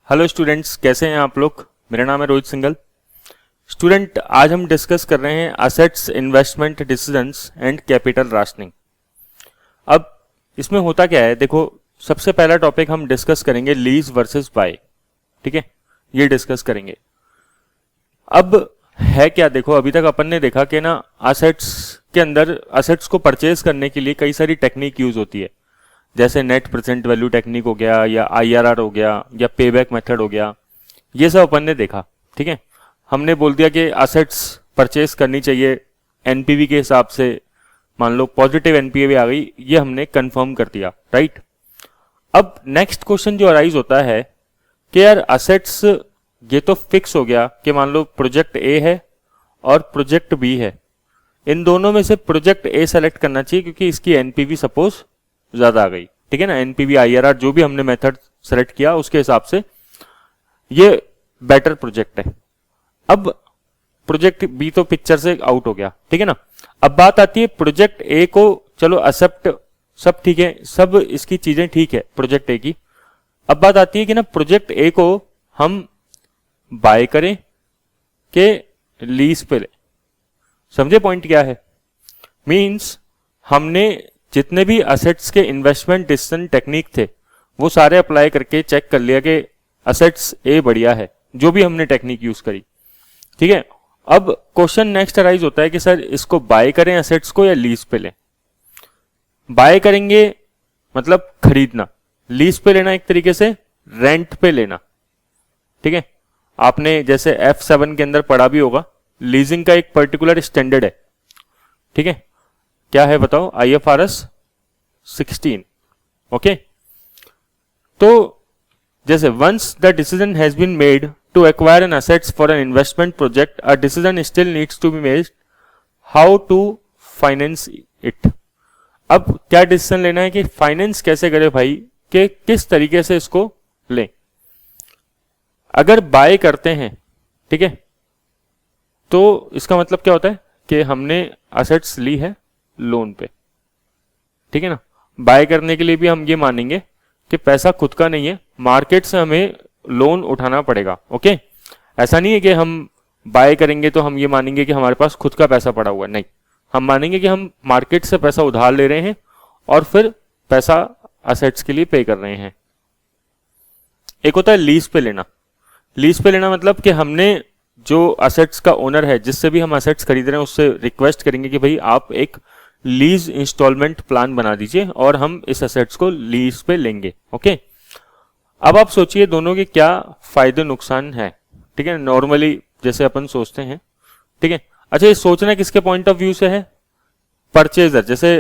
Hello students, कैसे हैं आप लोग। मेरा नाम है रोहित सिंघल। स्टूडेंट, आज हम डिस्कस कर रहे हैं assets, investment decisions and capital rationing. अब इसमें होता क्या है, देखो, सबसे पहला टॉपिक हम डिस्कस करेंगे लीज वर्सेस बाय। ठीक है, ये डिस्कस करेंगे। अब है क्या, देखो, अभी तक अपन ने देखा कि ना असेट्स के अंदर असेट्स को परचेज करने के लिए कई सारी टेक्निक यूज होती है, जैसे नेट प्रेजेंट वैल्यू टेक्निक हो गया, या आईआरआर हो गया, या पेबैक मेथड हो गया। ये सब अपन ने देखा। ठीक है, हमने बोल दिया कि असेट्स परचेज करनी चाहिए एनपीवी के हिसाब से। मान लो पॉजिटिव एनपीवी आ गई, ये हमने कंफर्म कर दिया, राइट। अब नेक्स्ट क्वेश्चन जो अराइज होता है कि यार असेट्स, ये तो फिक्स हो गया कि मान लो प्रोजेक्ट ए है और प्रोजेक्ट बी है, इन दोनों में से प्रोजेक्ट ए सेलेक्ट करना चाहिए क्योंकि इसकी एनपीवी सपोज ज्यादा आ गई। ठीक है ना, एनपीवी आईआरआर जो भी हमने मेथड सेलेक्ट किया उसके हिसाब से ये बेटर प्रोजेक्ट है। अब प्रोजेक्ट बी तो पिक्चर से आउट हो गया। ठीक है ना, अब बात आती है प्रोजेक्ट ए को, चलो एक्सेप्ट, सब ठीक है, सब इसकी चीजें ठीक है प्रोजेक्ट ए की। अब बात आती है कि ना प्रोजेक्ट ए को हम बाय करें के लीज पे ले। समझे पॉइंट क्या है। मींस हमने जितने भी असेट्स के इन्वेस्टमेंट डिसीजन टेक्निक थे वो सारे अप्लाई करके चेक कर लिया कि असेट्स ए बढ़िया है, जो भी हमने टेक्निक यूज करी। ठीक है, अब क्वेश्चन नेक्स्ट अराइज होता है कि सर इसको बाय करें असेट्स को या लीज पे लें। बाय करेंगे मतलब खरीदना, लीज पे लेना एक तरीके से रेंट पे लेना। ठीक है, आपने जैसे F7 के अंदर पढ़ा भी होगा, लीजिंग का एक पर्टिकुलर स्टैंडर्ड है। ठीक है, क्या है बताओ, IFRS 16। ओके, तो जैसे once the decision has been made to acquire an assets for an investment project, a decision still needs to be made how to finance it. अब क्या डिसीजन लेना है कि फाइनेंस कैसे करे भाई, कि किस तरीके से इसको लें। अगर बाय करते हैं, ठीक है, तो इसका मतलब क्या होता है कि हमने असेट्स ली है लोन पे। ठीक है ना, बाय करने के लिए भी हम ये मानेंगे कि पैसा खुद का नहीं है, मार्केट से हमें लोन उठाना पड़ेगा। ओके, ऐसा नहीं है कि हम बाय करेंगे तो हम ये मानेंगे कि हमारे पास खुद का पैसा पड़ा हुआ है, नहीं, हम मानेंगे कि हम मार्केट से पैसा उधार ले रहे हैं और फिर पैसा असेट्स के लिए पे कर रहे हैं। एक होता है लीज पे लेना। लीज पे लेना मतलब कि हमने जो असेट्स का ओनर है, जिससे भी हम असेट्स खरीद रहे हैं, उससे रिक्वेस्ट करेंगे कि भाई आप एक लीज इंस्टॉलमेंट प्लान बना दीजिए और हम इस असेट्स को लीज पे लेंगे। ओके, अब आप सोचिए दोनों के क्या फायदे नुकसान है। ठीक है, नॉर्मली जैसे अपन सोचते हैं। ठीक है, अच्छा, ये सोचना किसके पॉइंट ऑफ व्यू से है, परचेजर। जैसे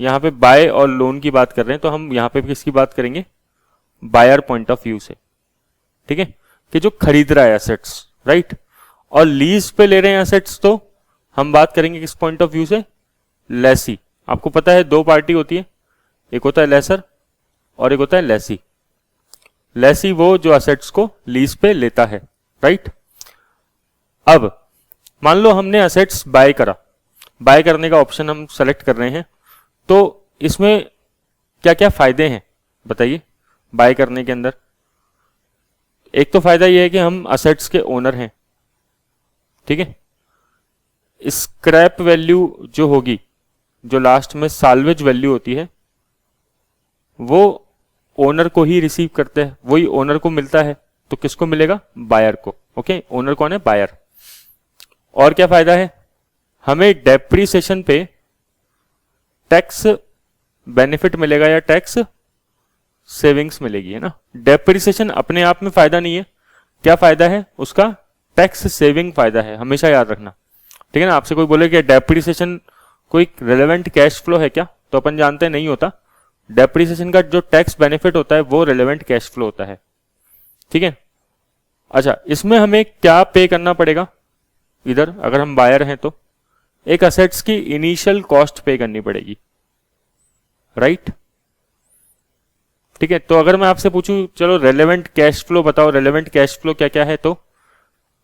यहां पे बाय और लोन की बात कर रहे हैं तो हम यहां पे किसकी बात करेंगे, बायर पॉइंट ऑफ व्यू से। ठीक है, कि जो खरीद रहा है असेट्स, राइट। और लीज पे ले रहे हैं असेट्स तो हम बात करेंगे किस पॉइंट ऑफ व्यू से, लेसी। आपको पता है दो पार्टी होती है, एक होता है लेसर और एक होता है लेसी। लेसी वो जो असेट्स को लीज पे लेता है, राइट। अब मान लो हमने असेट्स बाय करा, बाय करने का ऑप्शन हम सेलेक्ट कर रहे हैं, तो इसमें क्या क्या फायदे हैं बताइए बाय करने के अंदर। एक तो फायदा यह है कि हम असेट्स के ओनर हैं। ठीक है, स्क्रैप वैल्यू जो होगी, जो लास्ट में साल्वेज वैल्यू होती है, वो ओनर को ही रिसीव करते हैं, वही ओनर को मिलता है। तो किसको मिलेगा, बायर को। ओके, ओनर कौन है, बायर। और क्या फायदा है, हमें डेप्रीसिएशन पे टैक्स बेनिफिट मिलेगा या टैक्स सेविंग्स मिलेगी, है ना। डेप्रीसिएशन अपने आप में फायदा नहीं है, क्या फायदा है उसका, टैक्स सेविंग फायदा है, हमेशा याद रखना। ठीक है ना, आपसे कोई बोले कि डेप्रीसिएशन कोई रिलेवेंट कैश फ्लो है क्या, तो अपन जानते हैं नहीं होता। डेप्रीसिएशन का जो टैक्स बेनिफिट होता है वो रिलेवेंट कैश फ्लो होता है। ठीक है, अच्छा, इसमें हमें क्या पे करना पड़ेगा, इधर अगर हम बायर हैं तो एक असेट्स की इनिशियल कॉस्ट पे करनी पड़ेगी, राइट। ठीक है, तो अगर मैं आपसे पूछूं चलो रेलेवेंट कैश फ्लो बताओ, रेलेवेंट कैश फ्लो क्या क्या है, तो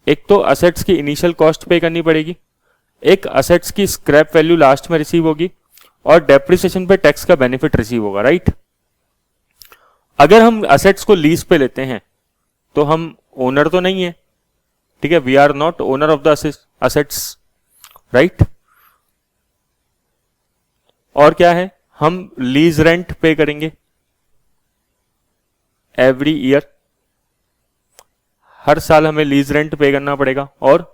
एक तो असेट्स की इनिशियल कॉस्ट पे करनी पड़ेगी, एक असेट्स की स्क्रैप वैल्यू लास्ट में रिसीव होगी, और डेप्रिसिएशन पे टैक्स का बेनिफिट रिसीव होगा, राइट। अगर हम असेट्स को लीज पे लेते हैं तो हम ओनर तो नहीं है, ठीक है, we are not owner of the assets, right. और क्या है, हम लीज रेंट पे करेंगे एवरी ईयर, हर साल हमें लीज रेंट पे करना पड़ेगा। और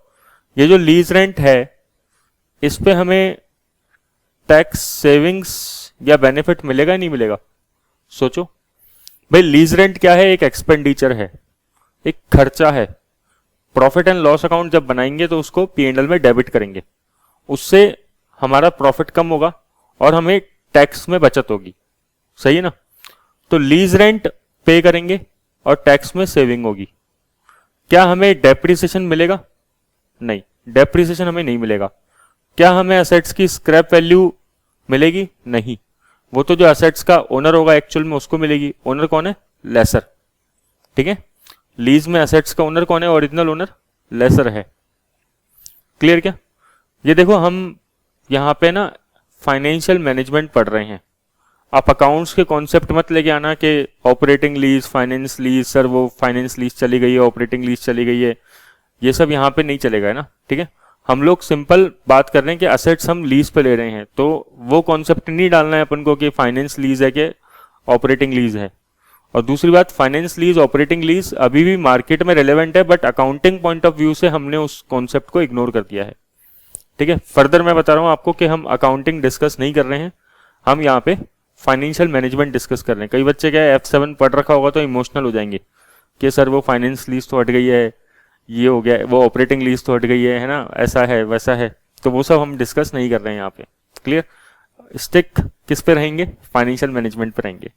ये जो लीज रेंट है इस पे हमें टैक्स सेविंग्स या बेनिफिट मिलेगा नहीं मिलेगा? सोचो भाई, लीज रेंट क्या है? एक एक्सपेंडिचर है, एक खर्चा है। प्रॉफिट एंड लॉस अकाउंट जब बनाएंगे तो उसको P&L में डेबिट करेंगे, उससे हमारा प्रॉफिट कम होगा और हमें टैक्स में बचत होगी, सही है ना। तो लीज रेंट पे करेंगे और टैक्स में सेविंग होगी। क्या हमें डेप्रिसिएशन मिलेगा? नहीं, डेप्रिसिएशन हमें नहीं मिलेगा। क्या हमें असेट्स की स्क्रैप वैल्यू मिलेगी? नहीं, वो तो जो असेट्स का ओनर होगा एक्चुअल में उसको मिलेगी। ओनर कौन है? लेसर, ठीक है। लीज में असेट्स का ओनर कौन है? ओरिजिनल ओनर लेसर है। क्लियर क्या? ये देखो, हम यहां पे ना फाइनेंशियल मैनेजमेंट पढ़ रहे हैं। आप अकाउंट्स के कॉन्सेप्ट मत लेके आना कि operating lease, finance lease, sir वो फाइनेंस लीज चली गई है, ऑपरेटिंग लीज चली गई है, ये सब यहाँ पे नहीं चलेगा ना, ठीक है। हम लोग सिंपल बात कर रहे हैं कि असेट्स हम लीज पे ले रहे हैं, तो वो कॉन्सेप्ट नहीं डालना है अपन को कि फाइनेंस लीज है कि ऑपरेटिंग लीज है। और दूसरी बात, फाइनेंस लीज, ऑपरेटिंग लीज अभी भी मार्केट में रिलेवेंट है, but accounting point of view से हमने उस कॉन्सेप्ट को इग्नोर कर दिया है, ठीक है। फर्दर मैं बता रहा हूं आपको कि हम अकाउंटिंग डिस्कस नहीं कर रहे हैं, हम यहाँ पे फाइनेंशियल मैनेजमेंट डिस्कस कर रहे हैं। कई बच्चे क्या है, F7 पढ़ रखा होगा तो इमोशनल हो जाएंगे कि सर वो फाइनेंस लीज तो हट गई है, ये हो गया, वो ऑपरेटिंग लीज तो हट गई है ना, ऐसा है वैसा है। तो वो सब हम डिस्कस नहीं कर रहे हैं यहाँ पे। क्लियर? स्टिक किस पे रहेंगे? फाइनेंशियल मैनेजमेंट पे रहेंगे।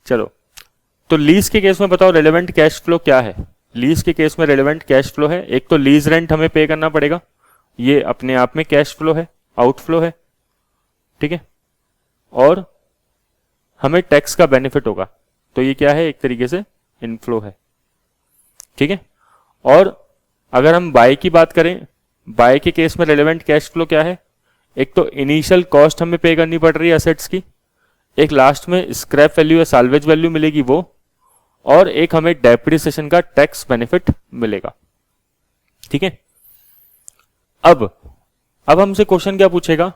चलो, तो लीज के केस में बताओ रेलेवेंट कैश फ्लो क्या है? लीज के केस में रेलेवेंट कैश फ्लो है, एक तो लीज रेंट हमें पे करना पड़ेगा, ये अपने आप में कैश फ्लो है, आउटफ्लो है, ठीक है। और हमें टैक्स का बेनिफिट होगा, तो ये क्या है? एक तरीके से इनफ्लो है, ठीक है। और अगर हम बाय की बात करें, बाय के केस में रेलेवेंट कैश फ्लो क्या है? एक तो इनिशियल कॉस्ट हमें पे करनी पड़ रही है असेट्स की, एक लास्ट में स्क्रैप वैल्यू या साल्वेज वैल्यू मिलेगी वो, और एक हमें डेप्रिसिएशन का टैक्स बेनिफिट मिलेगा, ठीक है। अब हमसे क्वेश्चन क्या पूछेगा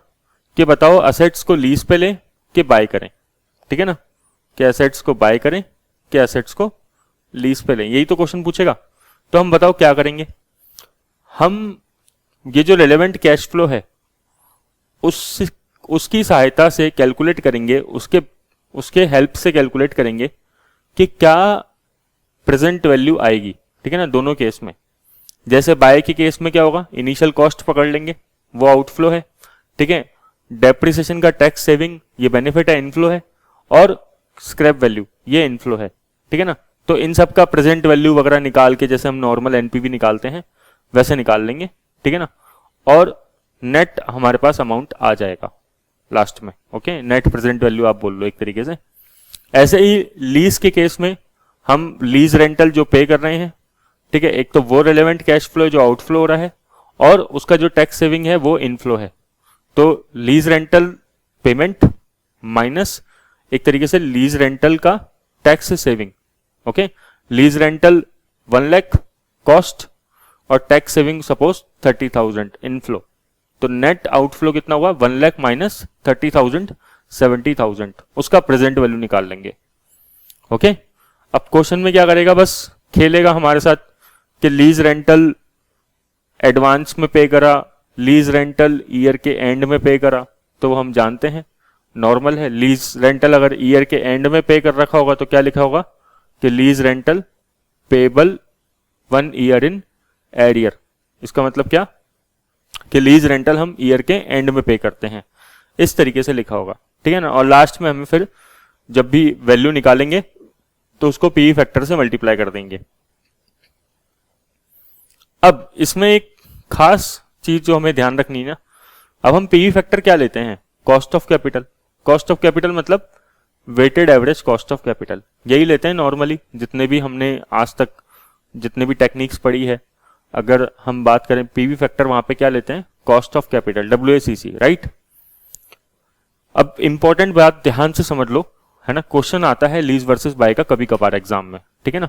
कि बताओ असेट्स को लीज पे लें कि बाय करें, ठीक है ना। कि असेट्स को बाय करें कि असेट्स को लीज पे लें, यही तो क्वेश्चन पूछेगा। तो हम बताओ क्या करेंगे। हम ये जो रेलेवेंट कैश फ्लो है उसकी सहायता से कैलकुलेट करेंगे, उसके हेल्प से कैलकुलेट करेंगे कि क्या प्रेजेंट वैल्यू आएगी, ठीक है ना, दोनों केस में। जैसे बाय के केस में क्या होगा? इनिशियल कॉस्ट पकड़ लेंगे, वो आउटफ्लो है, ठीक है। डेप्रिसिएशन का टैक्स सेविंग, ये बेनिफिट है, इनफ्लो है। और स्क्रैप वैल्यू, ये इनफ्लो है, ठीक है ना। तो इन सब का प्रेजेंट वैल्यू वगैरह निकाल के, जैसे हम नॉर्मल एनपीवी निकालते हैं वैसे निकाल लेंगे, ठीक है ना। और नेट हमारे पास अमाउंट आ जाएगा लास्ट में, ओके। नेट प्रेजेंट वैल्यू आप बोल लो एक तरीके से। ऐसे ही लीज के केस में हम लीज रेंटल जो पे कर रहे हैं, ठीक है, एक तो वो रेलेवेंट कैश फ्लो जो आउटफ्लो हो रहा है, और उसका जो टैक्स सेविंग है वो इनफ्लो है। तो लीज रेंटल पेमेंट माइनस एक तरीके से लीज रेंटल का tax saving, okay. Lease rental 1 lakh cost और टैक्स सेविंग सपोज 30,000 इनफ्लो, तो नेट आउटफ्लो कितना हुआ? 1 लाख माइनस 30,000 70,000, उसका प्रेजेंट वैल्यू निकाल लेंगे, ओके। अब क्वेश्चन में क्या करेगा? बस खेलेगा हमारे साथ कि लीज रेंटल एडवांस में पे करा, लीज रेंटल ईयर के एंड में पे करा, तो वो हम जानते हैं नॉर्मल है। लीज रेंटल अगर ईयर के एंड में पे कर रखा होगा तो क्या लिखा होगा कि lease rental payable 1 year in arrear. इसका मतलब क्या कि लीज रेंटल हम ईयर के एंड में पे करते हैं, इस तरीके से लिखा होगा, ठीक है ना। और लास्ट में हमें फिर जब भी वैल्यू निकालेंगे तो उसको पीवी फैक्टर से मल्टीप्लाई कर देंगे। अब इसमें एक खास चीज जो हमें ध्यान रखनी है ना, अब हम पीवी फैक्टर क्या लेते हैं? Cost of capital. Cost of capital मतलब weighted average cost of capital, यही लेते हैं नॉर्मली जितने भी हमने आज तक जितने भी टेक्निक्स पढ़ी है। अगर हम बात करें पीवी फैक्टर, वहां पे क्या लेते हैं? Cost of capital, WACC, right. अब इंपॉर्टेंट बात ध्यान से समझ लो, है ना। क्वेश्चन आता है लीज वर्सेस बाय का कभी कभार एग्जाम में, ठीक है ना।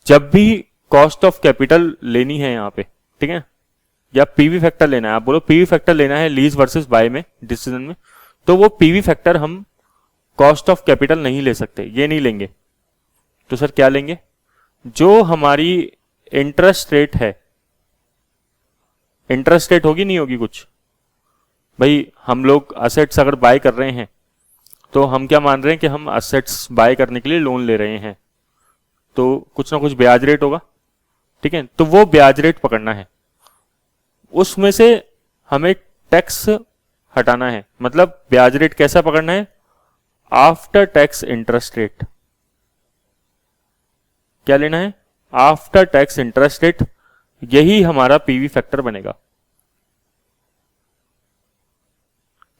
जब भी कॉस्ट ऑफ कैपिटल लेनी है यहाँ पे, ठीक है, या पीवी फैक्टर लेना है, आप बोलो पीवी फैक्टर लेना है लीज वर्सेस बाय में डिसीजन में, तो वो पीवी फैक्टर हम कॉस्ट ऑफ कैपिटल नहीं ले सकते, ये नहीं लेंगे। तो सर क्या लेंगे? जो हमारी इंटरेस्ट रेट है, इंटरेस्ट रेट होगी नहीं होगी कुछ, भाई हम लोग असेट्स अगर बाय कर रहे हैं तो हम क्या मान रहे हैं कि हम असेट्स बाय करने के लिए लोन ले रहे हैं, तो कुछ ना कुछ ब्याज रेट होगा, ठीक है, तो वो ब्याज रेट पकड़ना है, उसमें से हमें टैक्स हटाना है। मतलब ब्याज रेट कैसा पकड़ना है? After tax interest rate. क्या लेना है? आफ्टर टैक्स इंटरेस्ट रेट, यही हमारा पीवी फैक्टर बनेगा।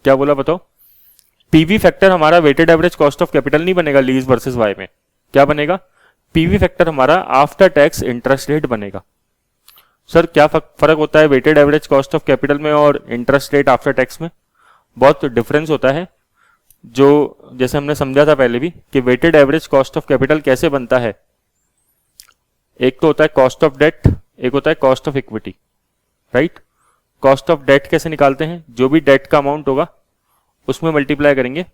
क्या बोला बताओ? पीवी फैक्टर हमारा weighted average cost of capital नहीं बनेगा लीज वर्सेस वाई में, क्या बनेगा? पीवी फैक्टर हमारा आफ्टर टैक्स इंटरेस्ट रेट बनेगा। सर क्या फर्क होता है weighted average cost of capital में और इंटरेस्ट रेट आफ्टर टैक्स में? बहुत डिफरेंस होता है। जो जैसे हमने समझा था पहले भी कि weighted average cost of capital कैसे बनता है, एक तो होता है कॉस्ट ऑफ डेट, एक होता है cost of equity, right. Cost of debt कैसे निकालते हैं? जो भी डेट का अमाउंट होगा उसमें मल्टीप्लाई करेंगे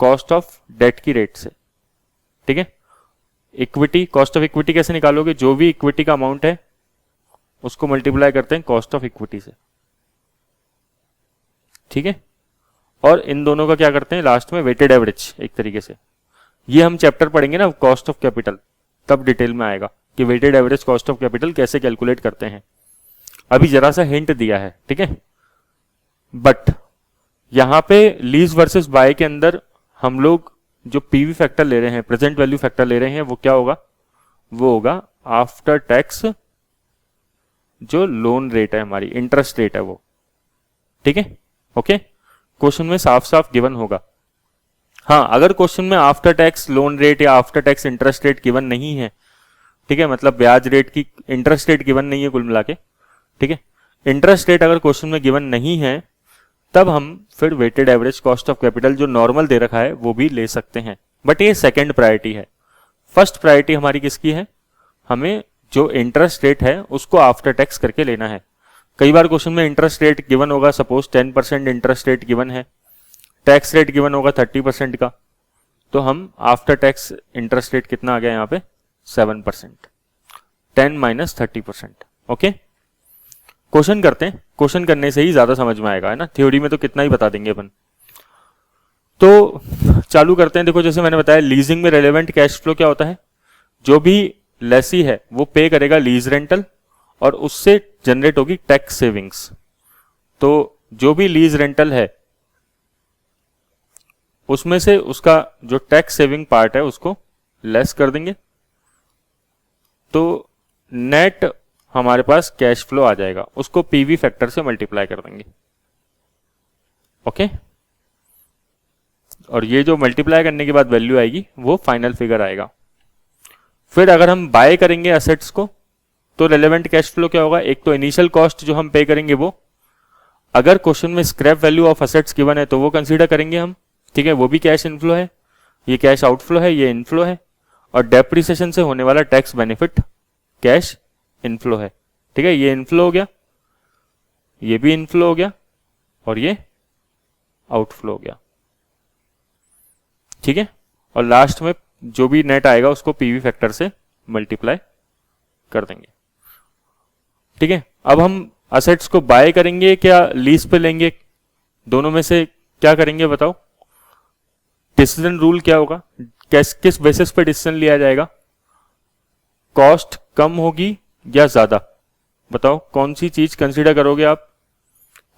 कॉस्ट ऑफ डेट की रेट से, ठीक है। इक्विटी, कॉस्ट ऑफ इक्विटी कैसे निकालोगे? जो भी इक्विटी का अमाउंट है उसको मल्टीप्लाई करते हैं कॉस्ट ऑफ इक्विटी से, ठीक है। और इन दोनों का क्या करते हैं लास्ट में? वेटेड एवरेज, एक तरीके से। ये हम चैप्टर पढ़ेंगे ना कॉस्ट ऑफ कैपिटल, तब डिटेल में आएगा कि weighted average cost of capital कैसे कैलकुलेट करते हैं। अभी जरा सा हिंट दिया है, ठीक है। बट यहां पे लीज वर्सेस बाय के अंदर हम लोग जो पीवी फैक्टर ले रहे हैं, प्रेजेंट वैल्यू फैक्टर ले रहे हैं, वो क्या होगा? वो होगा आफ्टर टैक्स जो लोन रेट है हमारी, इंटरेस्ट रेट है वो, ठीक है। ओके, क्वेश्चन में साफ साफ गिवन होगा। हाँ, अगर क्वेश्चन में आफ्टर टैक्स लोन रेट या after tax interest rate given नहीं है, ठीक है, मतलब ब्याज रेट की इंटरेस्ट रेट गिवन नहीं है कुल मिला के, ठीक है, इंटरेस्ट रेट अगर क्वेश्चन में गिवन नहीं है, तब हम फिर weighted average cost of capital जो नॉर्मल दे रखा है वो भी ले सकते हैं। बट ये सेकंड प्रायोरिटी है। फर्स्ट प्रायोरिटी हमारी किसकी है? हमें जो इंटरेस्ट रेट है उसको आफ्टर टैक्स करके लेना है। कई बार क्वेश्चन में इंटरेस्ट रेट गिवन होगा, सपोज 10% इंटरेस्ट रेट गिवन है, टैक्स रेट गिवन होगा 30% का, तो हम आफ्टर टैक्स इंटरेस्ट रेट कितना आ गया यहाँ पे? 7%, 10 माइनस 30%। ओके, क्वेश्चन करते हैं, क्वेश्चन करने से ही ज्यादा समझ में आएगा, है ना। थ्योरी में तो कितना ही बता देंगे अपन। तो चालू करते हैं। देखो, जैसे मैंने बताया लीजिंग में रेलेवेंट कैश फ्लो क्या होता है? जो भी लेसी है वो पे करेगा लीज रेंटल और उससे जनरेट होगी टैक्स सेविंग्स। तो जो भी लीज रेंटल है उसमें से उसका जो टैक्स सेविंग पार्ट है उसको लेस कर देंगे, तो नेट हमारे पास कैश फ्लो आ जाएगा, उसको पीवी फैक्टर से मल्टीप्लाई कर देंगे। ओके, और ये जो मल्टीप्लाई करने के बाद वैल्यू आएगी वो फाइनल फिगर आएगा। फिर अगर हम बाय करेंगे असेट्स को तो रेलेवेंट कैश फ्लो क्या होगा? एक तो इनिशियल कॉस्ट जो हम पे करेंगे वो, अगर क्वेश्चन में scrap value of assets given है तो वो कंसीडर करेंगे हम, ठीक है, वो भी कैश इनफ्लो है, ये कैश आउटफ्लो है, ये इनफ्लो है, और डेप्रिसिएशन से होने वाला टैक्स बेनिफिट कैश इनफ्लो है, ठीक है, ये इनफ्लो हो गया, ये भी इनफ्लो हो गया और ये आउटफ्लो हो गया, ठीक है। और लास्ट में जो भी नेट आएगा उसको पीवी फैक्टर से मल्टीप्लाई कर देंगे, ठीक है। अब हम असेट्स को बाय करेंगे क्या लीज पे लेंगे? दोनों में से क्या करेंगे बताओ? डिसीजन रूल क्या होगा? किस बेसिस पे डिसीजन लिया जाएगा? कॉस्ट कम होगी या ज्यादा? बताओ कौन सी चीज कंसीडर करोगे आप?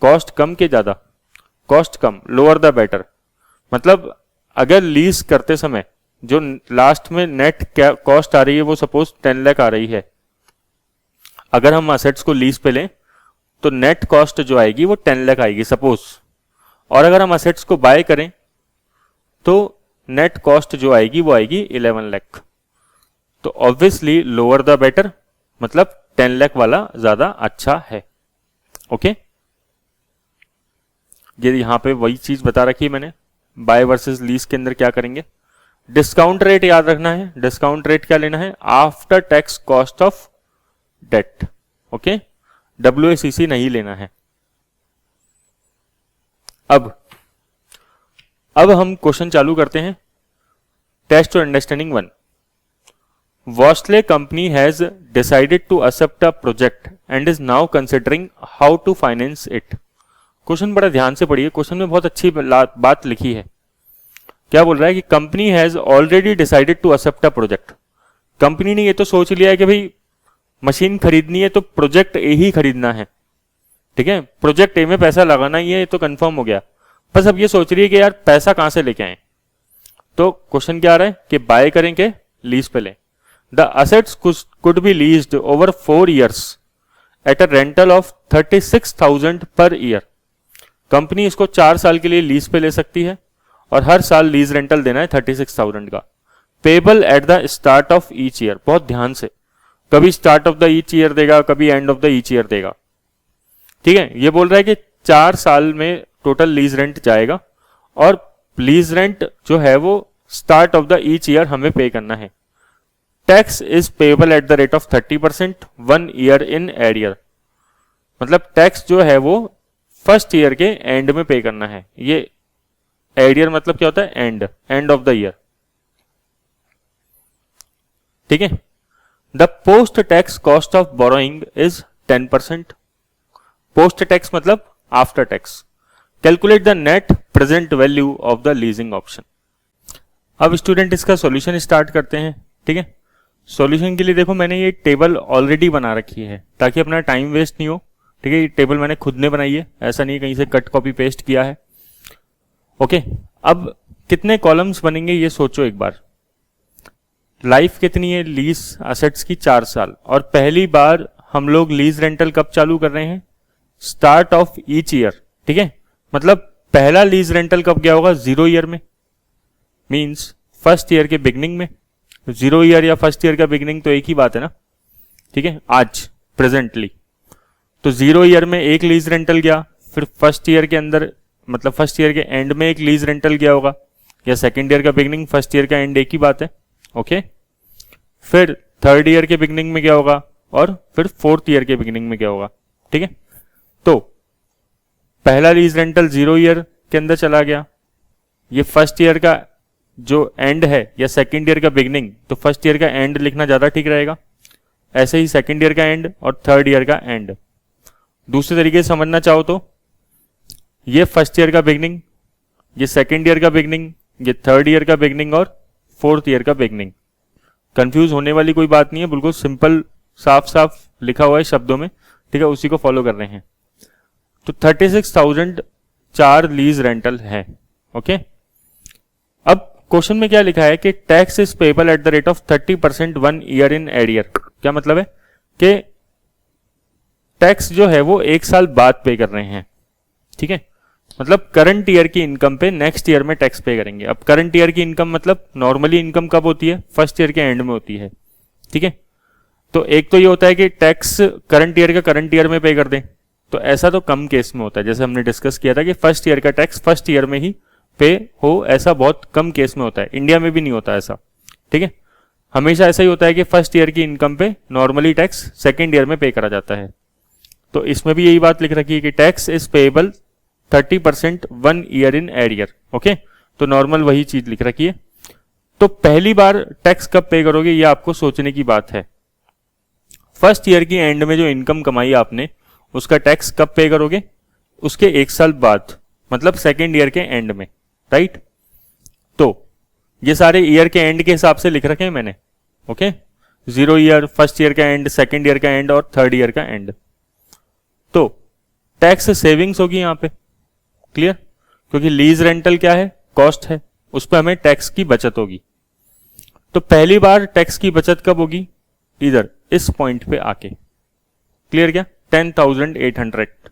कॉस्ट कम के ज्यादा? Cost come, lower the better. मतलब अगर लीज करते समय जो लास्ट में नेट कॉस्ट आ रही है वो सपोज 10 लाख आ रही है, अगर हम असेट्स को लीज पे लें तो नेट कॉस्ट जो आएगी वो 10 लाख आएगी सपोज, और अगर हम असेट्स को बाय करें तो नेट कॉस्ट जो आएगी वो आएगी 11 लाख। तो ऑब्वियसली लोअर द बेटर, मतलब 10 लाख वाला ज्यादा अच्छा है। ओके, ये यहां पे वही चीज बता रखी है मैंने, बाय वर्सेस लीज के अंदर क्या करेंगे? डिस्काउंट रेट याद रखना है, डिस्काउंट रेट क्या लेना है, after tax cost of debt, okay, WACC नहीं लेना है। अब हम क्वेश्चन चालू करते हैं। Test to understanding 1। Vosley company has decided to accept a project and is now considering how to finance it। Question बड़ा ध्यान से पढ़िए, क्वेश्चन में बहुत अच्छी बात लिखी है। क्या बोल रहा है कि company has already decided to accept a project. Company ने ये तो सोच लिया है कि भाई मशीन खरीदनी है तो प्रोजेक्ट ए ही खरीदना है, ठीक है, प्रोजेक्ट ए में पैसा लगाना ही है, ये तो कंफर्म हो गया। बस अब ये सोच रही है कि यार पैसा कहां से लेके आए। तो क्वेश्चन क्या आ रहा है कि बाय करेंगे, लीज पे लें। The assets could be leased over 4 years at a rental of 36,000 per year। Company इसको 4 साल के लिए लीज पे ले सकती है और हर साल लीज रेंटल देना है 36,000 का। Payable at the start of each year, बहुत ध्यान से, कभी start of the each year देगा, कभी end of the each year देगा, ठीक है। ये बोल रहा है कि 4 साल में टोटल लीज रेंट जाएगा और लीज रेंट जो है वो start of the each year हमें पे करना है। Tax is payable at the rate of 30% 1 year in arrear, मतलब टैक्स जो है वो फर्स्ट ईयर के एंड में पे करना है। ये एरियर मतलब क्या होता है, एंड ऑफ द ईयर, ठीक है। The post tax cost of borrowing is 10%। Post tax मतलब after tax. Calculate the net present value of the leasing option. अब स्टूडेंट इसका सॉल्यूशन स्टार्ट करते हैं, ठीक है। सॉल्यूशन के लिए देखो मैंने ये टेबल ऑलरेडी बना रखी है ताकि अपना टाइम वेस्ट नहीं हो, ठीक है। ये टेबल मैंने खुद ने बनाई है, ऐसा नहीं कहीं से कट कॉपी पेस्ट किया है, ओके। अब कितने कॉलम्स बनेंगे ये सोचो एक बार। लाइफ कितनी है लीज असेट्स की, 4 साल, और पहली बार हम लोग लीज रेंटल कब चालू कर रहे हैं, स्टार्ट ऑफ ईच ईयर, ठीक है। मतलब पहला लीज रेंटल कब गया होगा, 0 ईयर में, मींस फर्स्ट ईयर के बिगनिंग में। 0 ईयर या फर्स्ट ईयर का बिगनिंग तो एक ही बात है ना, ठीक है, आज प्रेजेंटली। तो 0 ईयर में एक लीज रेंटल गया, फिर फर्स्ट ईयर के अंदर मतलब फर्स्ट ईयर के एंड में एक लीज रेंटल गया होगा, या सेकेंड ईयर का बिगनिंग फर्स्ट ईयर का एंड एक ही बात है, ओके। फिर थर्ड ईयर के बिगनिंग में क्या होगा और फिर फोर्थ ईयर के बिगनिंग में क्या होगा, ठीक है। तो पहला लीज रेंटल 0 ईयर के अंदर चला गया, ये फर्स्ट ईयर का जो एंड है या सेकेंड ईयर का बिगनिंग, तो फर्स्ट ईयर का एंड लिखना ज्यादा ठीक रहेगा। ऐसे ही सेकेंड ईयर का एंड और थर्ड ईयर का एंड। दूसरे तरीके से समझना चाहो तो ये फर्स्ट ईयर का बिगनिंग, ये सेकेंड ईयर का बिगनिंग, ये थर्ड ईयर का बिगनिंग और फोर्थ ईयर का बिगनिंग। कंफ्यूज होने वाली कोई बात नहीं है, बिल्कुल सिंपल साफ साफ लिखा हुआ है शब्दों में, ठीक है, उसी को फॉलो कर रहे हैं। तो 36,000 4 लीज रेंटल है, ओके। अब क्वेश्चन में क्या लिखा है कि tax is payable at the rate of 30% 1 year in arrear. क्या मतलब है कि टैक्स जो है वो 1 साल बाद पे कर रहे हैं, ठीक है। मतलब करंट ईयर की इनकम पे नेक्स्ट ईयर में टैक्स पे करेंगे। अब करंट ईयर की इनकम मतलब नॉर्मली इनकम कब होती है, फर्स्ट ईयर के एंड में होती है, ठीक है। तो एक तो ये होता है कि टैक्स करंट ईयर का करंट ईयर में पे कर दें, तो ऐसा तो कम केस में होता है, जैसे हमने डिस्कस किया था कि फर्स्ट ईयर का टैक्स फर्स्ट ईयर में ही पे हो, ऐसा बहुत कम केस में होता है, इंडिया में भी नहीं होता ऐसा, ठीक है। हमेशा ऐसा ही होता है कि फर्स्ट ईयर की इनकम पे नॉर्मली टैक्स सेकेंड ईयर में पे करा जाता है। तो इसमें भी यही बात लिख रखी है कि tax is payable 30% 1 year in arrear, okay. तो नॉर्मल वही चीज लिख रखी है। तो पहली बार टैक्स कब पे करोगे ये आपको सोचने की बात है। फर्स्ट ईयर की एंड में जो इनकम कमाई आपने उसका टैक्स कब पे करोगे, उसके 1 साल बाद, मतलब सेकेंड ईयर के एंड में, राइट। तो ये सारे ईयर के एंड के हिसाब से लिख रखे हैं मैंने, ओके। 0 ईयर, फर्स्ट ईयर का एंड, सेकेंड ईयर का एंड और थर्ड ईयर का एंड। तो टैक्स सेविंग्स होगी यहां पे, क्लियर, क्योंकि लीज रेंटल क्या है, कॉस्ट है, उस पर हमें टैक्स की बचत होगी। तो पहली बार टैक्स की बचत कब होगी, इधर इस पॉइंट पे आके, क्लियर क्या, 10,800,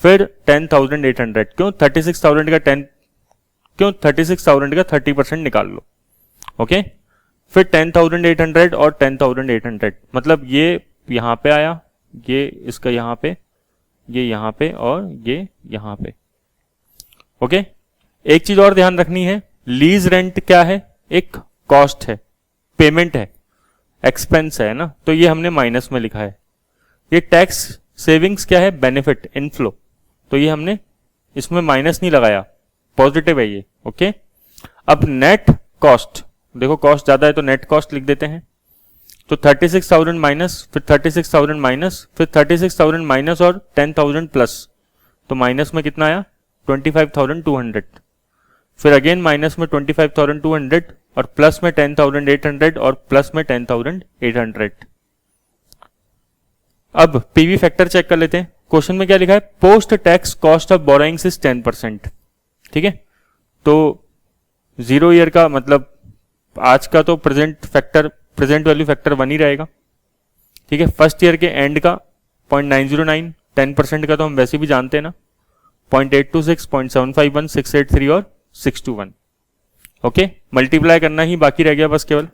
फिर 10,800, क्यों 36,000 का 10, क्यों 36,000 का 30% निकाल लो, ओके। फिर 10,800 और 10,800, मतलब ये यहां पे आया, ये इसका यहां पे, ये यहां पे और ये यहां पे, ओके। एक चीज और ध्यान रखनी है, लीज रेंट क्या है, एक कॉस्ट है, पेमेंट है, एक्सपेंस है ना, तो ये हमने माइनस में लिखा है। ये टैक्स सेविंग्स क्या है, बेनिफिट, इनफ्लो, तो ये हमने इसमें माइनस नहीं लगाया, पॉजिटिव है ये। ओके, अब नेट कॉस्ट, देखो कॉस्ट ज्यादा है तो नेट कॉस्ट लिख देते हैं। तो 36,000 माइनस, फिर 36,000 माइनस, फिर 36,000 माइनस और 10,000 प्लस, तो माइनस में कितना आया 25,200, फिर अगेन माइनस में 25,200 और प्लस में 10,800 और प्लस में 10,800। अब पीवी फैक्टर चेक कर लेते हैं। क्वेश्चन में क्या लिखा है, post tax cost of borrowings is 10%। ठीक है, तो 0 ईयर का मतलब आज का तो प्रेजेंट वैल्यू फैक्टर 1 ही रहेगा। ठीक है, फर्स्ट ईयर के एंड का 0.909, 10% का तो हम वैसे भी जानते हैं ना, 0.826, 0.751, 683 और 621। ओके, मल्टीप्लाई करना ही बाकी रह गया बस केवल।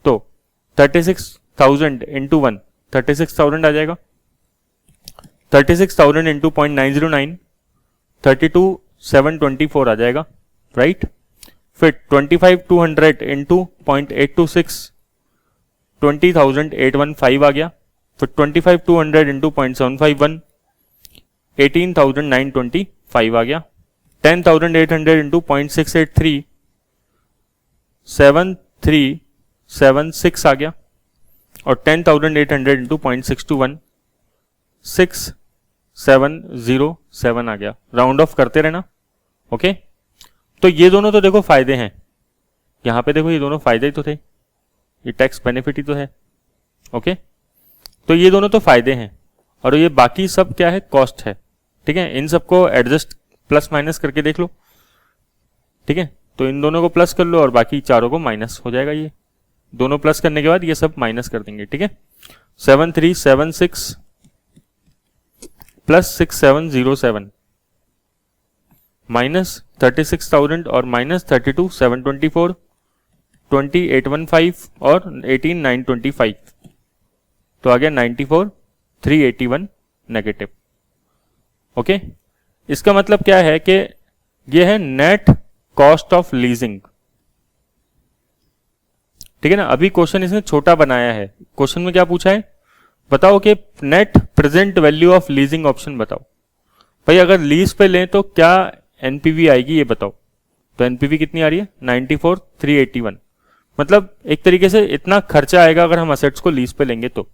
तो 36,000 इंटू 1, 36,000 आ जाएगा। 36,000 इंटू 0.909, 32,724 आ जाएगा, राइट। फिर 25,200 इंटू 0.826, 20,815 आ गया। फिर 25,200 इंटू 0.751, 18,925 आ गया। 10,800 इंटू 0.683, 7,376 आ गया। और 10,800 इंटू 0.621, 6,707 आ गया। राउंड ऑफ करते रहना। ओके, तो ये दोनों तो देखो फायदे हैं, यहां पे देखो ये दोनों फायदे ही तो थे, ये टैक्स बेनिफिट ही तो है। ओके, तो ये दोनों तो फायदे हैं और ये बाकी सब क्या है, कॉस्ट है। ठीक है, इन सबको एडजस्ट प्लस माइनस करके देख लो। ठीक है, तो इन दोनों को प्लस कर लो और बाकी चारों को माइनस हो जाएगा। ये दोनों प्लस करने के बाद ये सब माइनस कर देंगे। ठीक है, 7,376 प्लस 6,707 माइनस 36,000 और माइनस 32,724, 20,815 और 18,925, तो आ गया 94,381 नेगेटिव। ओके, इसका मतलब क्या है कि ये है नेट कॉस्ट ऑफ लीजिंग। ठीक है ना, अभी क्वेश्चन इसने छोटा बनाया है। क्वेश्चन में क्या पूछा है, बताओ कि net present value of leasing option बताओ। भाई अगर लीज पे लें तो क्या एनपीवी आएगी ये बताओ। तो एनपीवी कितनी आ रही है 94,381, मतलब एक तरीके से इतना खर्चा आएगा अगर हम असेट्स को लीज पे लेंगे तो।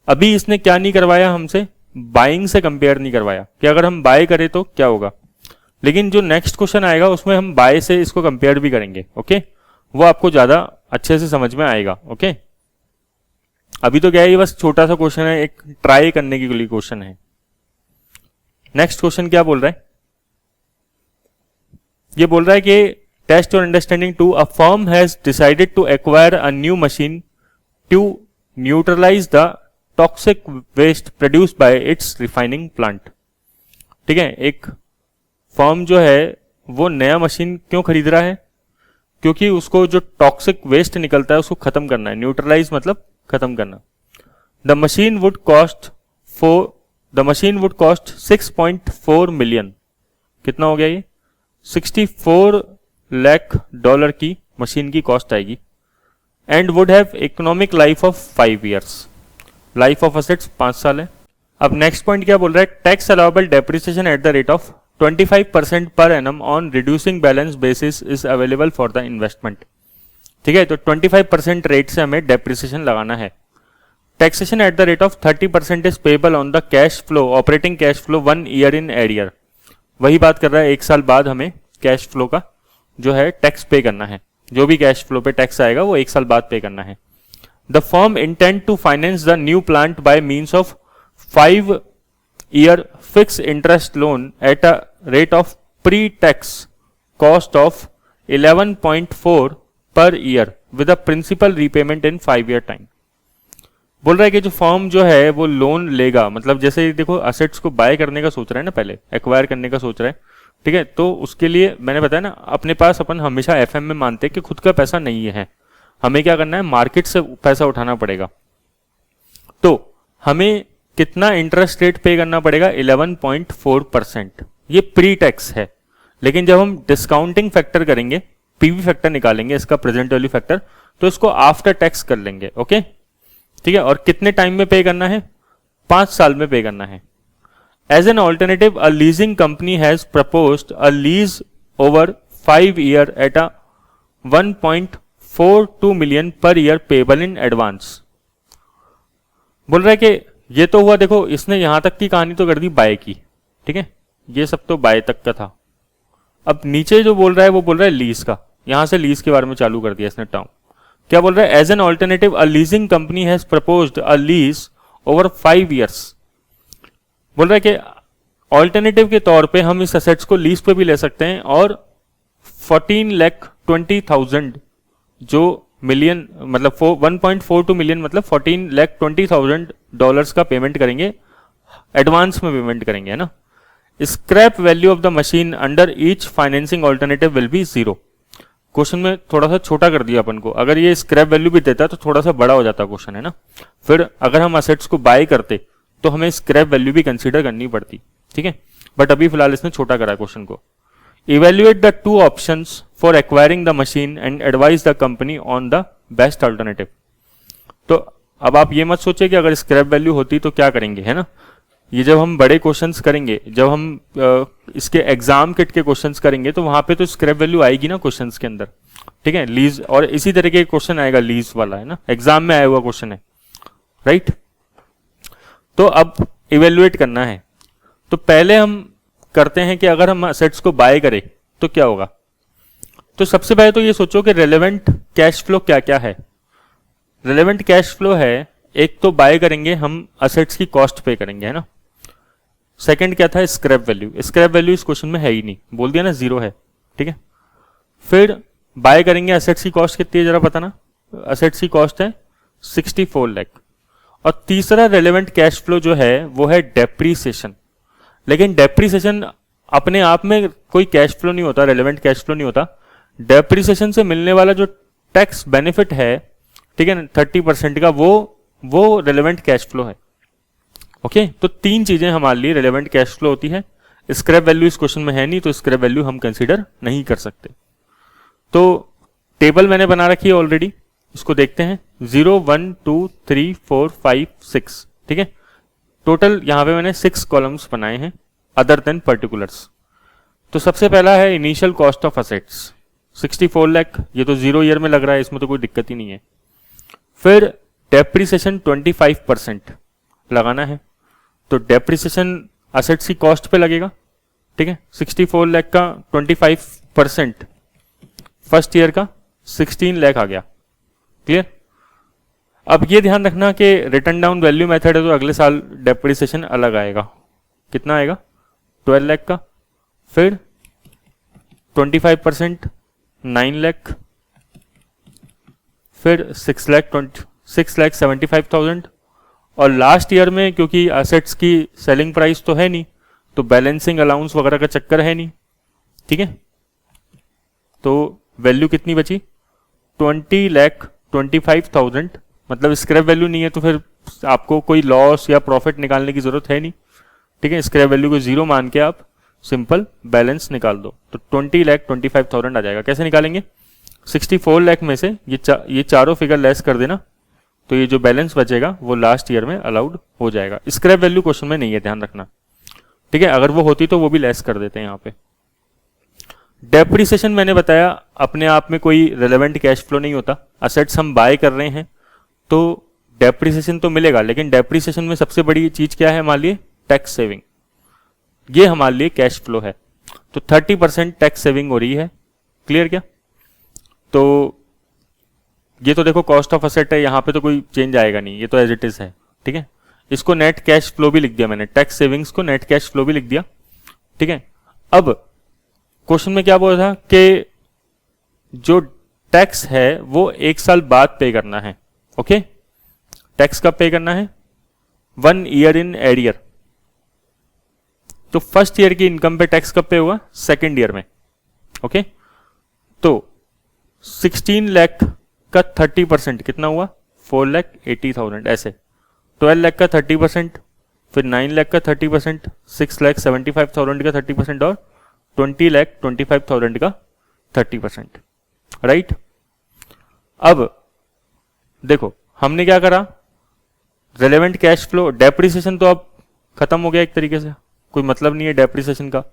अभी इसने क्या नहीं करवाया हमसे, बाइंग से कंपेयर नहीं करवाया कि अगर हम बाय करें तो क्या होगा, लेकिन जो नेक्स्ट क्वेश्चन आएगा उसमें हम बाय से इसको कंपेयर भी करेंगे। ओके, वो आपको ज्यादा अच्छे से समझ में आएगा। ओके, अभी तो क्या है, ये बस छोटा सा क्वेश्चन है, एक ट्राई करने के लिए क्वेश्चन है। नेक्स्ट क्वेश्चन क्या बोल रहा है, ये बोल रहा है कि टेस्ट और understanding 2, a firm has decided to acquire a new machine to neutralise the toxic waste produced by its refining plant. ठीक है, एक फर्म जो है वो नया मशीन क्यों खरीद रहा है, क्योंकि उसको जो टॉक्सिक वेस्ट निकलता है उसको खत्म करना है। न्यूट्रलाइज मतलब खत्म करना। The machine would cost 6.4 million, कितना हो गया ये, 64 लाख डॉलर की मशीन की कॉस्ट आएगी। And would have economic life of 5 years, life of assets 5 साल है। अब नेक्स्ट पॉइंट क्या बोल रहा है, tax allowable depreciation at the rate of 25% per annum on reducing balance basis is available for the investment. ठीक है, तो 25% रेट से हमें डेप्रिसिएशन लगाना है। Taxation at the rate of 30% is payable on the cash flow, operating cash flow 1 year in arrear. वही बात कर रहा है, 1 साल बाद हमें कैश फ्लो का जो है टैक्स पे करना है। जो भी कैश फ्लो पे टैक्स आएगा वो 1 साल बाद पे करना है। The firm intend to finance the new plant by means of 5-year fixed interest loan at a rate of pre-tax cost of 11.4 per year with a principal repayment in 5-year time। बोल रहा है कि जो firm जो है वो loan लेगा, मतलब जैसे देखो असेट्स को बाय करने का सोच रहा है ना, पहले एक्वायर करने का सोच रहा है। ठीक है, तो उसके लिए मैंने बताया ना, अपने पास अपन हमेशा एफएम में मानते हैं कि खुद का पैसा नहीं है, हमें क्या करना है, मार्केट से पैसा उठाना पड़ेगा। तो हमें कितना इंटरेस्ट रेट पे करना पड़ेगा, 11.4%। ये प्री टैक्स है, लेकिन जब हम डिस्काउंटिंग फैक्टर करेंगे पीवी फैक्टर निकालेंगे, इसका प्रेजेंट वैल्यू फैक्टर, तो इसको आफ्टर टैक्स कर लेंगे। ओके, ठीक है। और कितने टाइम में पे करना है? 5 साल में पे करना है। As an alternative a leasing company has proposed a lease over 5 year at a 1.42 million per year payable in advance. बोल रहा है कि ये तो हुआ, देखो इसने यहां तक की कहानी तो कर दी बाय की, ठीक है, ये सब तो बाय तक का था। अब नीचे जो बोल रहा है वो बोल रहा है लीज का, यहां से लीज के बारे में चालू कर दिया इसने टर्म। क्या बोल रहा है? As an alternative a leasing company has proposed a lease over 5 years. बोल रहा है कि ऑल्टरनेटिव के तौर पे हम इस असेट्स को लीज पे भी ले सकते हैं और 14,20,000 जो मिलियन मतलब 1.42 मिलियन मतलब 14,20,000 डॉलर्स का पेमेंट करेंगे, एडवांस में पेमेंट करेंगे, है ना। Scrap value of the machine under each financing alternative will be 0। Question में थोड़ा सा छोटा कर दिया अपन को, अगर ये स्क्रैप वैल्यू भी देता तो थोड़ा सा बड़ा हो जाता क्वेश्चन, है ना। फिर अगर हम असेट्स को बाय करते तो हमें स्क्रैप वैल्यू भी कंसीडर करनी पड़ती, ठीक है। बट अभी फिलहाल इसने छोटा करा क्वेश्चन को। Evaluate the 2 options for acquiring the machine and advise the company on the best alternative. तो अब आप ये मत सोचिए कि अगर स्क्रैप वैल्यू होती तो क्या करेंगे, है ना। ये जब हम बड़े क्वेश्चंस करेंगे, जब हम इसके एग्जाम किट के क्वेश्चंस करेंगे तो वहां पे तो स्क्रैप वैल्यू आएगी ना क्वेश्चंस के अंदर, ठीक है। लीज और इसी तरह के क्वेश्चन आएगा, लीज वाला, है ना, एग्जाम में आया हुआ क्वेश्चन है, राइट। तो अब इवेल्युएट करना है, तो पहले हम करते हैं कि अगर हम असेट्स को बाय करें तो क्या होगा। तो सबसे पहले तो ये सोचो कि रेलेवेंट कैश फ्लो क्या क्या है। रेलेवेंट कैश फ्लो है, एक तो बाय करेंगे हम, असेट्स की कॉस्ट पे करेंगे, है ना। सेकंड क्या था? Scrap value. स्क्रैप वैल्यू इस क्वेश्चन में है ही नहीं, बोल दिया ना 0 है, ठीक है। फिर बाय करेंगे, असेट्स की कॉस्ट कितनी है जरा पता ना। असेट्स की कॉस्ट है 64 लाख। और तीसरा रेलेवेंट कैश फ्लो जो है वो है डेप्रीसिएशन। लेकिन डेप्रीसिएशन अपने आप में कोई कैश फ्लो नहीं होता, रेलेवेंट कैश फ्लो नहीं होता। डेप्रीसिएशन से मिलने वाला जो टैक्स बेनिफिट है, ठीक है, 30% का, वो रेलेवेंट कैश फ्लो है। ओके, तो 3 चीजें हमारे लिए रेलेवेंट कैश फ्लो होती है। स्क्रैप वैल्यू इस क्वेश्चन में है नहीं, तो स्क्रैप वैल्यू हम कंसीडर नहीं कर सकते। तो टेबल मैंने बना रखी है ऑलरेडी, इसको देखते हैं। 0 1 2 3 4 5 6, ठीक है। टोटल यहां पे मैंने 6 कॉलम्स बनाए हैं अदर देन पर्टिकुलर्स। तो सबसे पहला है initial cost of assets 64 lakh, ये तो 0 ईयर में लग रहा है, इसमें तो कोई दिक्कत ही नहीं है। फिर डेप्रीसिएशन 25% लगाना है, तो डेप्रीसिएशन असेट्स की कॉस्ट पे लगेगा, ठीक है। 64 लाख का 25% फर्स्ट ईयर का 16 लाख आ गया, क्लियर। अब ये ध्यान रखना कि रिटर्न डाउन वैल्यू मेथड है, तो अगले साल डेप्रीसिएशन अलग आएगा। कितना आएगा? 12 लाख का। फिर 25% 9 लाख। फिर 6,75,000। और लास्ट ईयर में क्योंकि एसेट्स की सेलिंग प्राइस तो है नहीं, तो बैलेंसिंग अलाउंस वगैरह का चक्कर है नहीं, ठीक है। तो वैल्यू कितनी बची? 20,25,000। मतलब स्क्रैप वैल्यू नहीं है तो फिर आपको कोई लॉस या प्रॉफिट निकालने की जरूरत है नहीं, ठीक है। स्क्रैप वैल्यू को 0 मान के आप सिंपल बैलेंस निकाल दो, तो 20,25,000 आ जाएगा। कैसे निकालेंगे? 64 लाख में से ये चारों फिगर लेस कर देना, तो ये जो बैलेंस बचेगा वो लास्ट ईयर में अलाउड हो जाएगा। स्क्रैप वैल्यू क्वेश्चन में नहीं है, ध्यान रखना, ठीक है। अगर वो होती तो वो भी लेस कर देते हैं यहाँ पे। डेप्रीसिएशन मैंने बताया अपने आप में कोई रेलेवेंट कैश फ्लो नहीं होता। असेट्स हम बाय कर रहे हैं तो डेप्रीसिएशन तो मिलेगा, लेकिन डेप्रीसिएशन में सबसे बड़ी चीज क्या है हमारे लिए? Tax saving. ये हमारे लिए कैश फ्लो है। तो 30% टैक्स सेविंग हो रही है, क्लियर क्या? तो ये तो देखो कॉस्ट ऑफ असेट है, यहां पे तो कोई चेंज आएगा नहीं, ये तो एज इट इज है, ठीक है। इसको नेट कैश फ्लो भी लिख दिया मैंने, टैक्स सेविंग्स को नेट कैश फ्लो भी लिख दिया, ठीक है। अब क्वेश्चन में क्या बोला था कि जो टैक्स है वो 1 साल बाद पे करना है, ओके। टैक्स कब पे करना है? 1 ईयर इन एरियर। तो फर्स्ट ईयर की इनकम पे टैक्स कब पे हुआ? सेकेंड ईयर में, ओके। तो 16 लाख का 30% कितना हुआ? 4,80,000 ऐसे। 12 लाख का 30%, फिर 9 लाख का 30%, 6,75,000 का 30% और 20,25,000 का 30%, राइट। अब देखो हमने क्या करा, रेलेवेंट कैश फ्लो, डेप्रिसिएशन तो अब खत्म हो गया एक तरीके से, कोई मतलब नहीं है डेप्रिसिएशन का।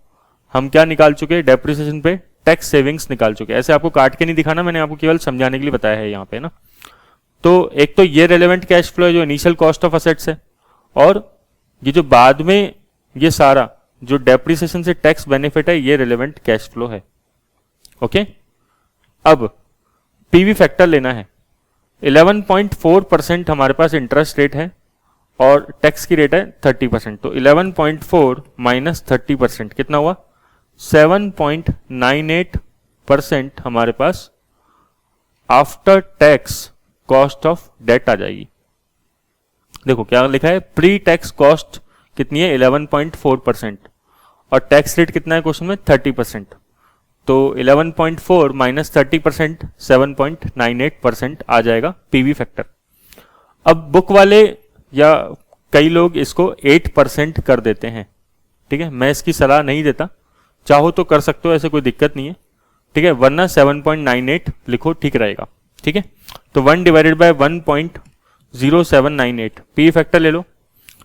हम क्या निकाल चुके, डेप्रिसिएशन पे टैक्स सेविंग्स निकाल चुके। ऐसे आपको काट के नहीं दिखाना, मैंने आपको केवल समझाने के लिए बताया है यहाँ पे ना। तो एक तो ये रेलेवेंट कैश फ्लो है जो इनिशियल कॉस्ट ऑफ असेट्स है, और ये जो बाद में ये सारा जो डेप्रिसिएशन से टैक्स बेनिफिट है ये रेलेवेंट कैश फ्लो है। ओके, अब पीवी फैक्टर लेना है। 11.4% हमारे पास इंटरेस्ट रेट है और टैक्स की रेट है 30%। तो 11.4 माइनस 30% कितना हुआ, 7.98% हमारे पास after tax cost of debt आ जाएगी। देखो क्या लिखा है, प्री टैक्स कॉस्ट कितनी है 11.4% और टैक्स रेट कितना है क्वेश्चन में 30%। तो 11.4 माइनस 30% 7.98% आ जाएगा पीवी फैक्टर। अब बुक वाले या कई लोग इसको 8% कर देते हैं, ठीक है। मैं इसकी सलाह नहीं देता, चाहो तो कर सकते हो, ऐसे कोई दिक्कत नहीं है, ठीक है, वरना 7.98 लिखो ठीक रहेगा, ठीक है। तो 1 डिवाइडेड बाय 1.0798 पी फैक्टर ले लो।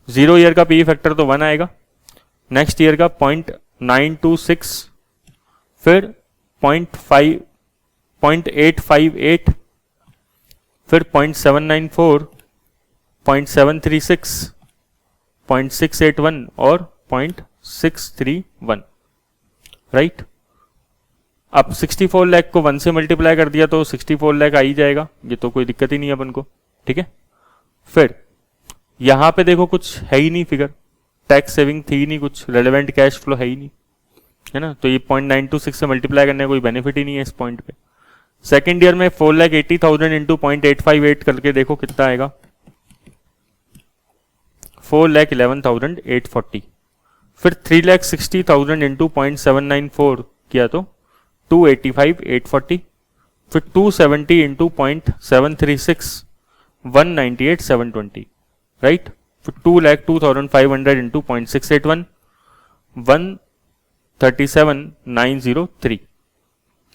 0 ईयर का पी फैक्टर तो 1 आएगा, नेक्स्ट ईयर का 0.926, फिर 0.858, फिर 0.794, 0.736, 0.681 और 0.631, राइट। अब 64 लाख को 1 से मल्टीप्लाई कर दिया तो 64 लाख आ ही जाएगा, ये तो कोई दिक्कत ही नहीं है अपन को, ठीक है। फिर यहां पे देखो कुछ है ही नहीं फिगर, टैक्स सेविंग थी ही नहीं, कुछ रेलेवेंट कैश फ्लो है ही नहीं, है ना। तो ये 0.926 से मल्टीप्लाई करने का कोई बेनिफिट ही नहीं है इस पॉइंट पे। सेकेंड ईयर में 4,80,000 इंटू 0.858 करके देखो कितना आएगा, 4,11,840। फिर 3,60,000 इंटू 0.794 किया तो 285,840। फिर 270 इंटू 0.736 198,720, राइट। फिर 2,02,500 इंटू 0.681 137,903,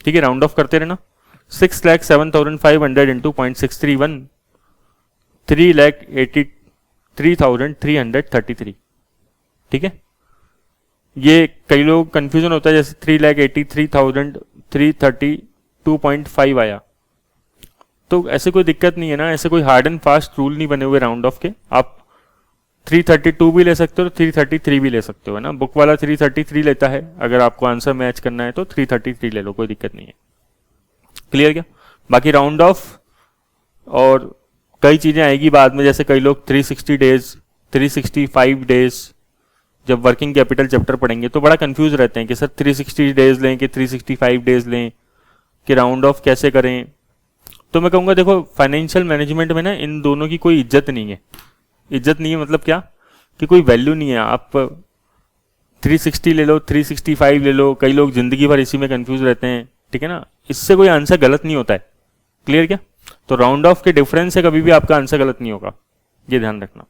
ठीक है, राउंड ऑफ करते रहना। 6,07,500 इंटू 0.631 3,83,333, ठीक है। ये कई लोग कंफ्यूजन होता है, जैसे 3,83,332.5 आया, तो ऐसे कोई दिक्कत नहीं है ना, ऐसे कोई हार्ड एंड फास्ट रूल नहीं बने हुए राउंड ऑफ के। आप 332 भी ले सकते हो, 333 भी ले सकते हो, है ना। बुक वाला 333 लेता है, अगर आपको आंसर मैच करना है तो 333 ले लो, कोई दिक्कत नहीं है। क्लियर क्या? बाकी राउंड ऑफ और कई चीजें आएगी बाद में, जैसे कई लोग 360 डेज 365 डेज, जब वर्किंग कैपिटल चैप्टर पढ़ेंगे तो बड़ा कंफ्यूज रहते हैं कि सर 360 डेज लें कि 365 डेज लें, कि राउंड ऑफ कैसे करें। तो मैं कहूँगा देखो, फाइनेंशियल मैनेजमेंट में ना इन दोनों की कोई इज्जत नहीं है। इज्जत नहीं है मतलब क्या, कि कोई वैल्यू नहीं है। आप 360 ले लो, 365 ले लो, कई लोग जिंदगी भर इसी में कंफ्यूज रहते हैं, ठीक है ना। इससे कोई आंसर गलत नहीं होता है। क्लियर क्या? तो राउंड ऑफ के डिफरेंस से कभी भी आपका आंसर गलत नहीं होगा, ये ध्यान रखना।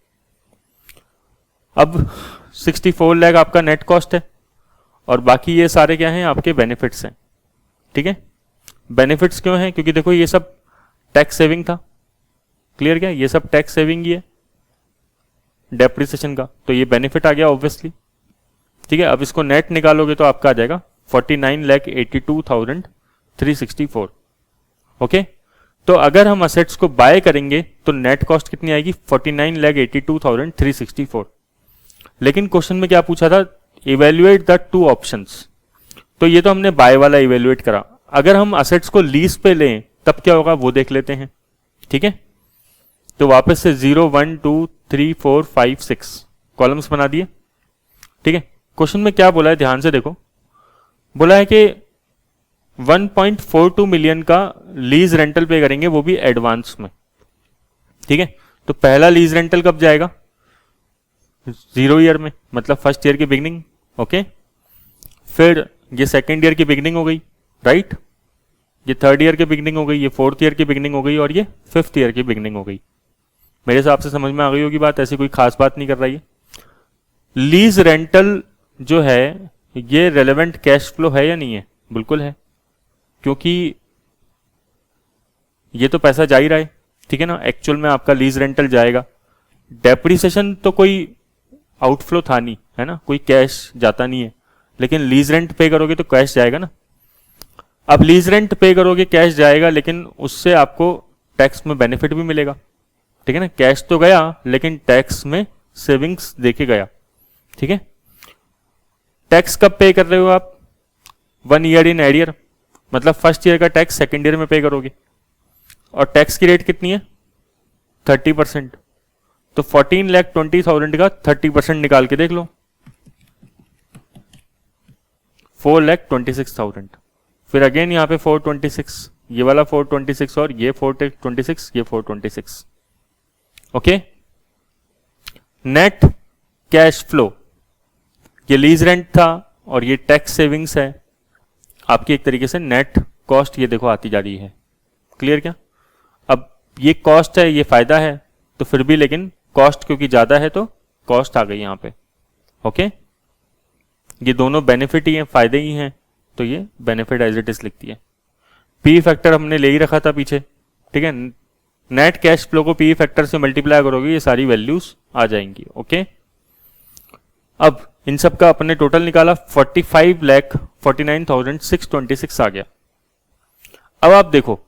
अब 64 लाख आपका नेट कॉस्ट है और बाकी ये सारे क्या हैं, आपके बेनिफिट्स हैं, ठीक है। बेनिफिट्स क्यों हैं? क्योंकि देखो ये सब टैक्स सेविंग था। क्लियर क्या? ये सब टैक्स सेविंग ही है डेप्रिसिएशन का, तो ये बेनिफिट आ गया ऑब्वियसली, ठीक है। अब इसको नेट निकालोगे तो आपका आ जाएगा 49,82,364। ओके, तो अगर हम असेट्स को बाय करेंगे तो नेट कॉस्ट कितनी आएगी, 49,82,364। लेकिन क्वेश्चन में क्या पूछा था, इवेल्युएट द टू ऑप्शंस, तो ये तो हमने बाय वाला इवेल्युएट करा। अगर हम असेट्स को लीज पे लें तब क्या होगा वो देख लेते हैं, ठीक है। तो वापस से 0 1 2 3 4 5 6 कॉलम्स बना दिए, ठीक है। क्वेश्चन में क्या बोला है ध्यान से देखो, बोला है कि 1.42 मिलियन का लीज रेंटल पे करेंगे, वो भी एडवांस में, ठीक है। तो पहला लीज रेंटल कब जाएगा, 0 ईयर में, मतलब फर्स्ट ईयर की बिगनिंग, ओके। फिर ये सेकेंड ईयर की बिगनिंग हो गई, राइट। ये थर्ड ईयर की बिगनिंग हो गई, ये फोर्थ ईयर की बिगनिंग हो गई और ये फिफ्थ ईयर की बिगनिंग हो गई। मेरे हिसाब से समझ में आ गई होगी बात, ऐसी कोई खास बात नहीं कर रही है। लीज रेंटल जो है ये रेलेवेंट कैश फ्लो है या नहीं है? बिल्कुल है, क्योंकि ये तो पैसा जा ही रहा है, ठीक है ना, एक्चुअल में आपका लीज रेंटल जाएगा। डेप्रिसिएशन तो कोई आउटफ्लो था नहीं, है ना, कोई कैश जाता नहीं है, लेकिन लीज रेंट पे करोगे तो कैश जाएगा ना। अब लीज रेंट पे करोगे कैश जाएगा, लेकिन उससे आपको टैक्स में बेनिफिट भी मिलेगा, ठीक है ना। कैश तो गया लेकिन टैक्स में सेविंग्स देके गया, ठीक है। टैक्स कब पे कर रहे हो आप? 1 ईयर इन एरियर, मतलब फर्स्ट ईयर का टैक्स सेकेंड ईयर में पे करोगे। और टैक्स की रेट कितनी है? 30%। तो 14,20,000 का 30% निकाल के देख लो, 4,26,000। फिर अगेन यहाँ पे 426, ये वाला 426 और ये 426, ये 426। ओके, नेट कैश फ्लो, ये लीज रेंट था और ये टैक्स सेविंग्स है आपकी। एक तरीके से नेट कॉस्ट ये देखो आती जा रही है। क्लियर क्या? अब ये कॉस्ट है, ये फायदा है, तो फिर भी लेकिन कॉस्ट क्योंकि ज्यादा है तो कॉस्ट आ गई यहां पे। ओके, ये दोनों बेनिफिट ही हैं, फायदे ही हैं, तो ये बेनिफिट एज इट इज लिखती है। पी फैक्टर हमने ले ही रखा था पीछे, ठीक है। नेट कैश फ्लो को पी फैक्टर से मल्टीप्लाई करोगे, ये सारी वैल्यूज आ जाएंगी। ओके, अब इन सब का अपने टोटल निकाला, 45,49,626 आ गया। अब आप देखो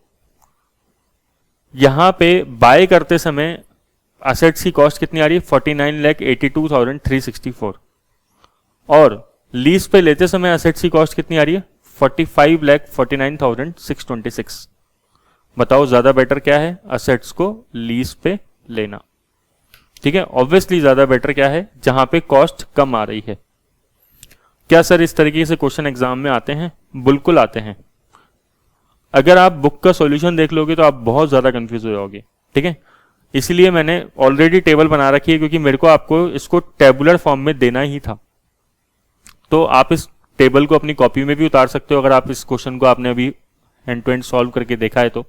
यहां पे बाय करते समय असेट्स की कॉस्ट कितनी आ रही है? 49,82,364। और लीज पे लेते समय असेट्स की कॉस्ट कितनी आ रही है? 45,49,626। बताओ ज्यादा बेटर क्या है? असेट्स को लीज पे लेना, ठीक है। ऑब्वियसली ज्यादा बेटर क्या है? जहां पे कॉस्ट कम आ रही है। क्या सर इस तरीके से क्वेश्चन एग्जाम में आते हैं? बिल्कुल आते हैं। अगर आप बुक का सॉल्यूशन देख लोगे तो आप बहुत ज्यादा कंफ्यूज हो जाओगे, ठीक है। इसलिए मैंने ऑलरेडी टेबल बना रखी है, क्योंकि मेरे को आपको इसको टेबुलर फॉर्म में देना ही था। तो आप इस टेबल को अपनी कॉपी में भी उतार सकते हो, अगर आप इस क्वेश्चन को आपने अभी एंड टू एंड सॉल्व करके देखा है तो,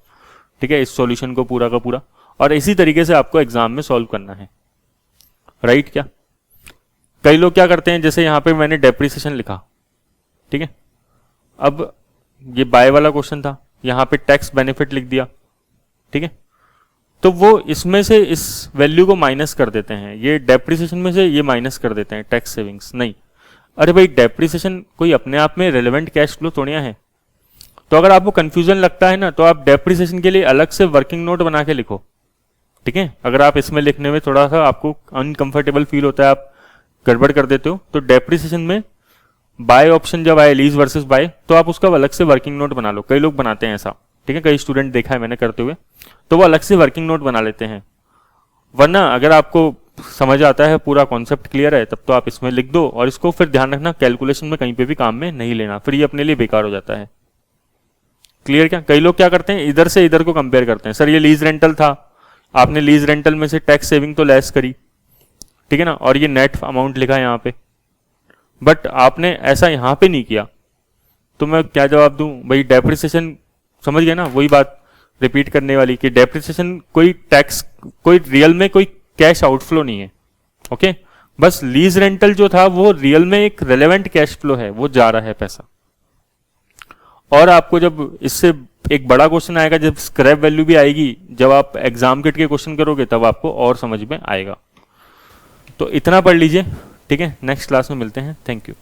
ठीक है, इस सॉल्यूशन को पूरा का पूरा। और इसी तरीके से आपको एग्जाम में सॉल्व करना है, राइट क्या? कई लोग क्या करते हैं, जैसे यहां पे मैंने डेप्रिसिएशन लिखा, ठीक है। अब ये बाय वाला क्वेश्चन था, यहां पे टैक्स बेनिफिट लिख दिया, ठीक है। तो वो इसमें से इस वैल्यू को माइनस कर देते हैं, ये डेप्रिसिएशन में से ये माइनस कर देते हैं टैक्स सेविंग्स। नहीं, अरे भाई डेप्रिसिएशन कोई अपने आप में रेलेवेंट कैश फ्लो थोड़िया है। तो अगर आपको कंफ्यूजन लगता है ना, तो आप डेप्रिसिएशन के लिए अलग से वर्किंग नोट बना के लिखो, ठीक है। अगर आप इसमें लिखने में थोड़ा सा आपको अनकंफर्टेबल फील होता है, आप गड़बड़ कर देते हो, तो डेप्रिसिएशन में बाय ऑप्शन जब आए, लीज वर्सेस बाय, तो आप उसका अलग से वर्किंग नोट बना लो। कई लोग बनाते हैं ऐसा, ठीक है, कई स्टूडेंट देखा है मैंने करते हुए, तो वो अलग से वर्किंग नोट बना लेते हैं। वरना अगर आपको समझ आता है, पूरा कॉन्सेप्ट क्लियर है, तब तो आप इसमें लिख दो। और इसको फिर ध्यान रखना, कैलकुलेशन में कहीं पे भी काम में नहीं लेना, फिर ये अपने लिए बेकार हो जाता है। क्लियर क्या? कई लोग क्या करते हैं, इधर से इधर को कंपेयर करते हैं। सर ये लीज रेंटल था, आपने लीज रेंटल में से टैक्स सेविंग तो लेस करी, ठीक है ना, और ये नेट अमाउंट लिखा यहाँ पे, बट आपने ऐसा यहाँ पे नहीं किया। तो मैं क्या जवाब दूं भाई? डेप्रिसिएशन, समझ गए ना, वही बात रिपीट करने वाली कि डेप्रिसिएशन कोई टैक्स, कोई रियल में कोई कैश आउटफ्लो नहीं है। ओके, बस लीज रेंटल जो था वो रियल में एक रेलेवेंट कैश फ्लो है, वो जा रहा है पैसा। और आपको जब इससे एक बड़ा क्वेश्चन आएगा, जब स्क्रैप वैल्यू भी आएगी, जब आप एग्जाम किट के क्वेश्चन करोगे, तब आपको और समझ में आएगा। तो इतना पढ़ लीजिए, ठीक है। नेक्स्ट क्लास में मिलते हैं। Thank you.